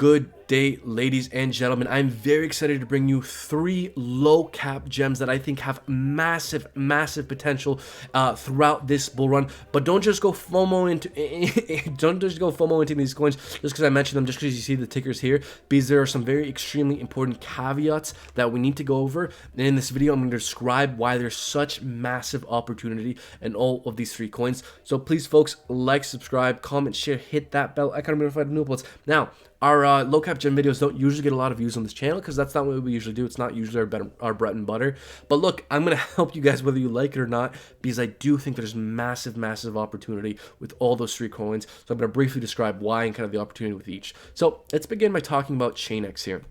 Good day, ladies and gentlemen. I'm very excited to bring you 3 low cap gems that I think have massive potential throughout this bull run. But don't just go FOMO into these coins just because I mentioned them, just because you see the tickers here, because there are some very extremely important caveats that we need to go over. And in this video, I'm going to describe why there's such massive opportunity in all of these 3 coins. So please, folks, like, subscribe, comment, share, hit that bell icon to be notified of new uploads. Now, our low cap gem videos don't usually get a lot of views on this channel because that's not what we usually do. It's not usually our bread and butter. But look, I'm going to help you guys whether you like it or not, because I do think there's massive opportunity with all those 3 coins. So I'm going to briefly describe why and kind of the opportunity with each. So let's begin by talking about ChainX here.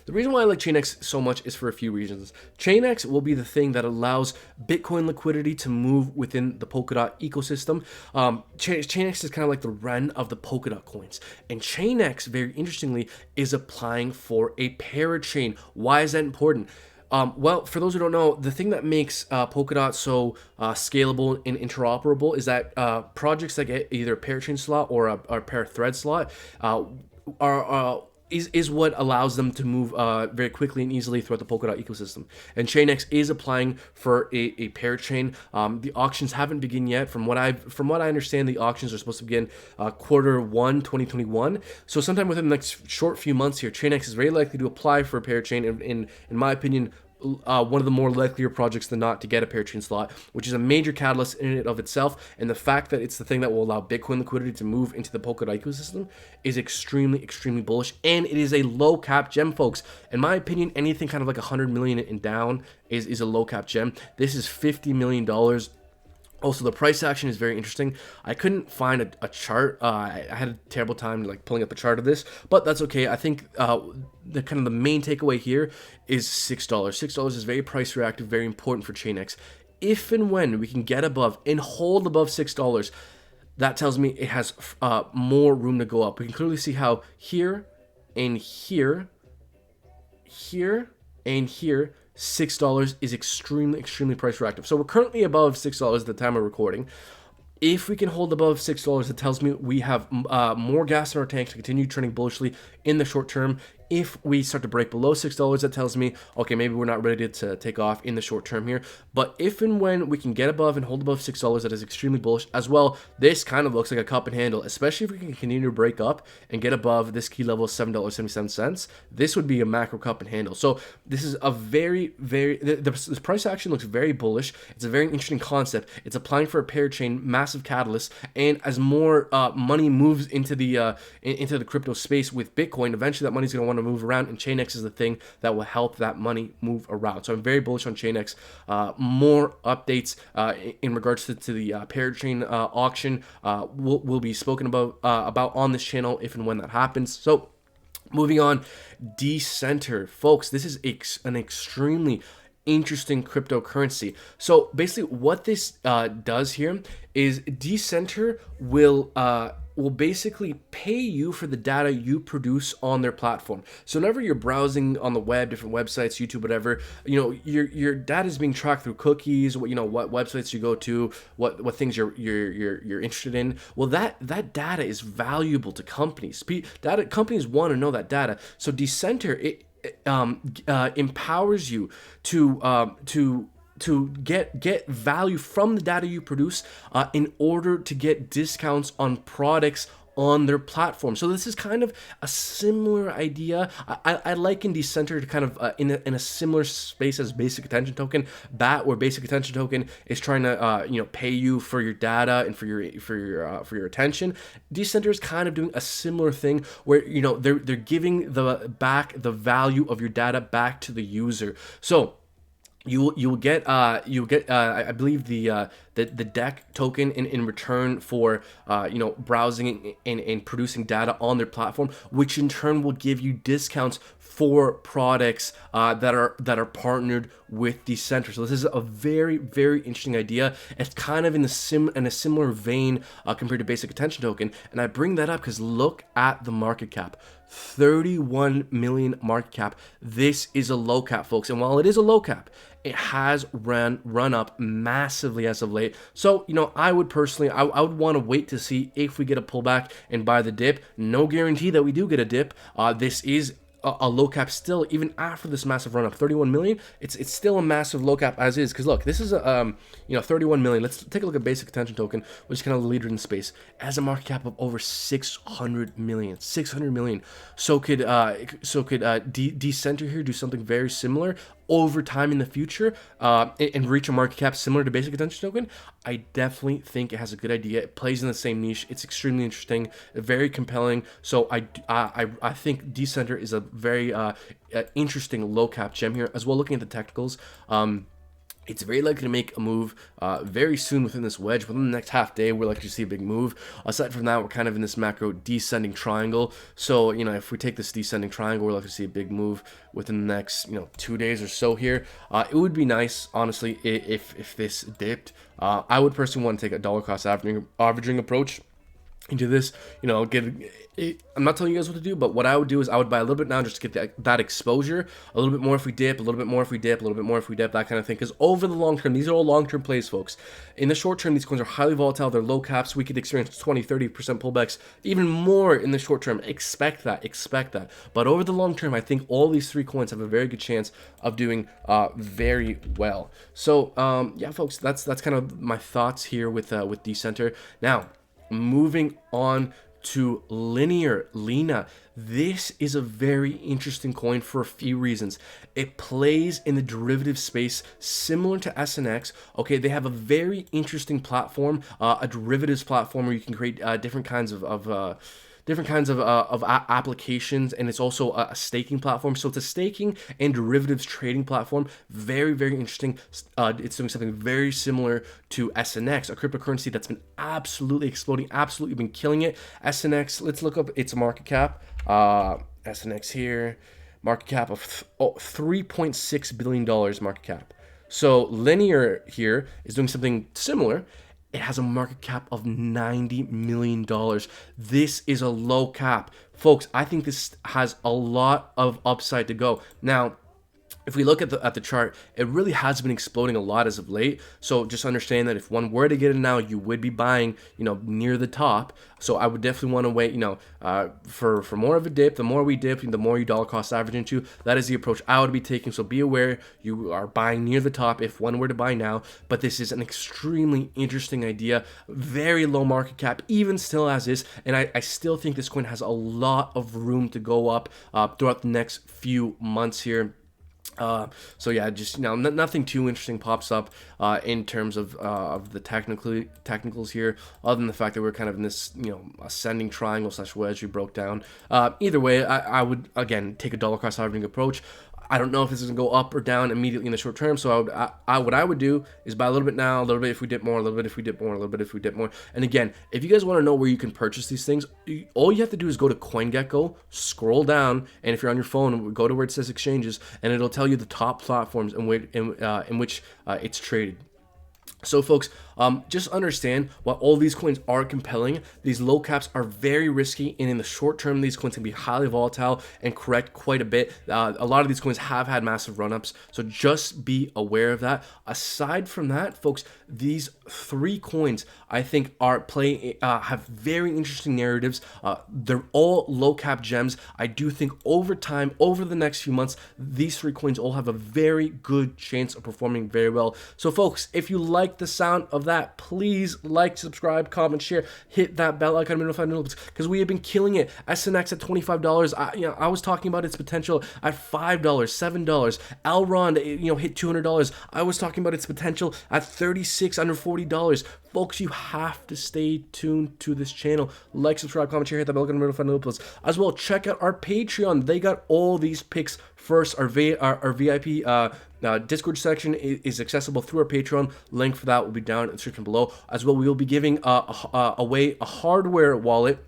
The reason why I like ChainX so much is for a few reasons. ChainX will be the thing that allows Bitcoin liquidity to move within the Polkadot ecosystem. ChainX is kind of like the Ren of the Polkadot coins. And ChainX, very interestingly, is applying for a parachain. Why is that important? Well, for those who don't know, the thing that makes Polkadot so scalable and interoperable is that projects that get either a parachain slot or a parathread slot is what allows them to move very quickly and easily throughout the Polkadot ecosystem. And ChainX is applying for a parachain. The auctions haven't begun yet. From what I understand, the auctions are supposed to begin Q1 2021. So sometime within the next short few months here, ChainX is very likely to apply for a parachain. And in my opinion, one of the more likelier projects than not to get a parachain slot, which is a major catalyst in and of itself. And the fact that it's the thing that will allow Bitcoin liquidity to move into the Polkadot ecosystem is extremely bullish. And it is a low cap gem, folks. In my opinion, anything kind of like 100 million and down is a low cap gem. This is $50 million. Also, the price action is very interesting. I couldn't find a chart. I had a terrible time like pulling up a chart of this, but that's okay. I think the kind of the main takeaway here is $6. $6 is very price reactive, very important for ChainX. If and when we can get above and hold above $6, that tells me it has more room to go up. We can clearly see how here and here, here and here, $6 is extremely price reactive. So we're currently above $6 at the time of recording. If we can hold above $6, it tells me we have more gas in our tank to continue trending bullishly in the short term. If we start to break below $6, that tells me, okay, maybe we're not ready to take off in the short term here. But if and when we can get above and hold above $6, that is extremely bullish as well. This kind of looks like a cup and handle, especially if we can continue to break up and get above this key level of $7.77. This would be a macro cup and handle. So this is a this price action looks very bullish. It's a very interesting concept. It's applying for a parachain, massive catalyst, and as more money moves into the crypto space with Bitcoin, eventually that money's going to want to move around, and ChainX is the thing that will help that money move around. So I'm very bullish on ChainX. More updates in regards to the parachain auction will be spoken about on this channel if and when that happens. So moving on, Decenter, folks, this is an extremely interesting cryptocurrency. So basically what this does here is Decenter will basically pay you for the data you produce on their platform. So whenever you're browsing on the web, different websites, YouTube, whatever, your data is being tracked through cookies, what websites you go to, what things you're interested in. Well, that data is valuable to companies. Companies want to know that data. So Decenter, it empowers you to get value from the data you produce in order to get discounts on products on their platform. So this is kind of a similar idea. I liken Decenter to kind of in a similar space as Basic Attention Token, where Basic Attention Token is trying to pay you for your data and for your attention. Decenter is kind of doing a similar thing where they're giving the value of your data back to the user. So you'll get I believe the DEC token in return for browsing and producing data on their platform, which in turn will give you discounts for products that are partnered with Decenter. So this is a very, very interesting idea. It's kind of in a similar vein compared to basic attention token. And I bring that up because look at the market cap. 31 million market cap. This is a low cap, folks. And while it is a low cap, it has run up massively as of late. So, you know, I would personally, I would want to wait to see if we get a pullback and buy the dip. No guarantee that we do get a dip. This is a low cap still, even after this massive run up. 31 million, it's still a massive low cap as is, because look, this is a you know, 31 million. Let's take a look at basic attention token, which is kind of the leader in the space. It has a market cap of over 600 million. So could Decenter here do something very similar over time in the future and reach a market cap similar to basic attention token? I definitely think it has a good idea. It plays in the same niche. It's extremely interesting, very compelling. So I think Decenter is a very interesting low cap gem here as well. Looking at the technicals, it's very likely to make a move very soon within this wedge. Within the next half day, we're likely to see a big move. Aside from that, we're kind of in this macro descending triangle. So, you know, if we take this descending triangle, we're likely to see a big move within the next, you know, 2 days or so here. It would be nice, honestly, if this dipped. I would personally want to take a dollar cost averaging approach into this. You know, I'm not telling you guys what to do, but what I would do is I would buy a little bit now just to get that exposure, a little bit more if we dip, a little bit more if we dip, a little bit more if we dip, that kind of thing. Because over the long term, these are all long-term plays, folks. In the short term, these coins are highly volatile. They're low caps. We could experience 20-30% pullbacks, even more in the short term. Expect that. But over the long term, I think all these three coins have a very good chance of doing very well. So yeah, folks, that's kind of my thoughts here with Decenter. Now, moving on to Lena. This is a very interesting coin for a few reasons. It plays in the derivative space similar to SNX. Okay, they have a very interesting platform, a derivatives platform where you can create different kinds of applications, and it's also a staking platform. So it's a staking and derivatives trading platform. Very, very interesting. It's doing something very similar to SNX, a cryptocurrency that's been absolutely exploding, absolutely been killing it. SNX, let's look up its market cap. SNX here, market cap of $3.6 billion market cap. So Linear here is doing something similar. It has a market cap of $90 million. This is a low cap. Folks, I think this has a lot of upside to go. Now, if we look at the chart, it really has been exploding a lot as of late. So just understand that if one were to get it now, you would be buying, you know, near the top. So I would definitely want to wait, you know, for more of a dip. The more we dip, the more you dollar cost average into. That is the approach I would be taking. So be aware you are buying near the top if one were to buy now. But this is an extremely interesting idea. Very low market cap, even still as is. And I still think this coin has a lot of room to go up throughout the next few months here. So yeah, just, you know, nothing too interesting pops up in terms of the technicals here, other than the fact that we're kind of in this, you know, ascending triangle / wedge we broke down. Either way, I would again take a dollar cost averaging approach. I don't know if this is gonna go up or down immediately in the short term. So what I would do is buy a little bit now, a little bit if we dip more, a little bit if we dip more, a little bit if we dip more. And again, if you guys want to know where you can purchase these things, all you have to do is go to CoinGecko, scroll down, and if you're on your phone, go to where it says exchanges, and it'll tell you the top platforms in which it's traded. So folks, just understand, while all these coins are compelling, these low caps are very risky, and in the short term, these coins can be highly volatile and correct quite a bit. A lot of these coins have had massive run-ups, so just be aware of that. Aside from that, folks, these three coins I think have very interesting narratives. They're all low cap gems. I do think over time, over the next few months, these three coins all have a very good chance of performing very well. So folks, if you like the sound of that, please like, subscribe, comment, share, hit that bell icon because we have been killing it. SNX at $25. I was talking about its potential at $5, $7. Elrond, hit $200. I was talking about its potential at $36, under $40. Folks, you have to stay tuned to this channel. Like, subscribe, comment, share, hit that bell icon as well. Check out our Patreon. They got all these picks first. Our VIP Discord section is accessible through our Patreon. Link for that will be down in the description below. As well, we will be giving away a hardware wallet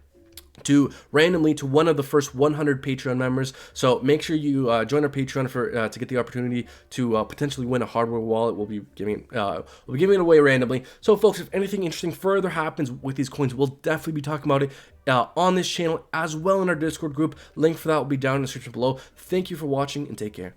to randomly to one of the first 100 Patreon members. So make sure you join our Patreon for to get the opportunity to potentially win a hardware wallet. We'll be giving it away randomly. So folks, if anything interesting further happens with these coins, we'll definitely be talking about it on this channel as well in our Discord group. Link for that will be down in the description below. Thank you for watching and take care.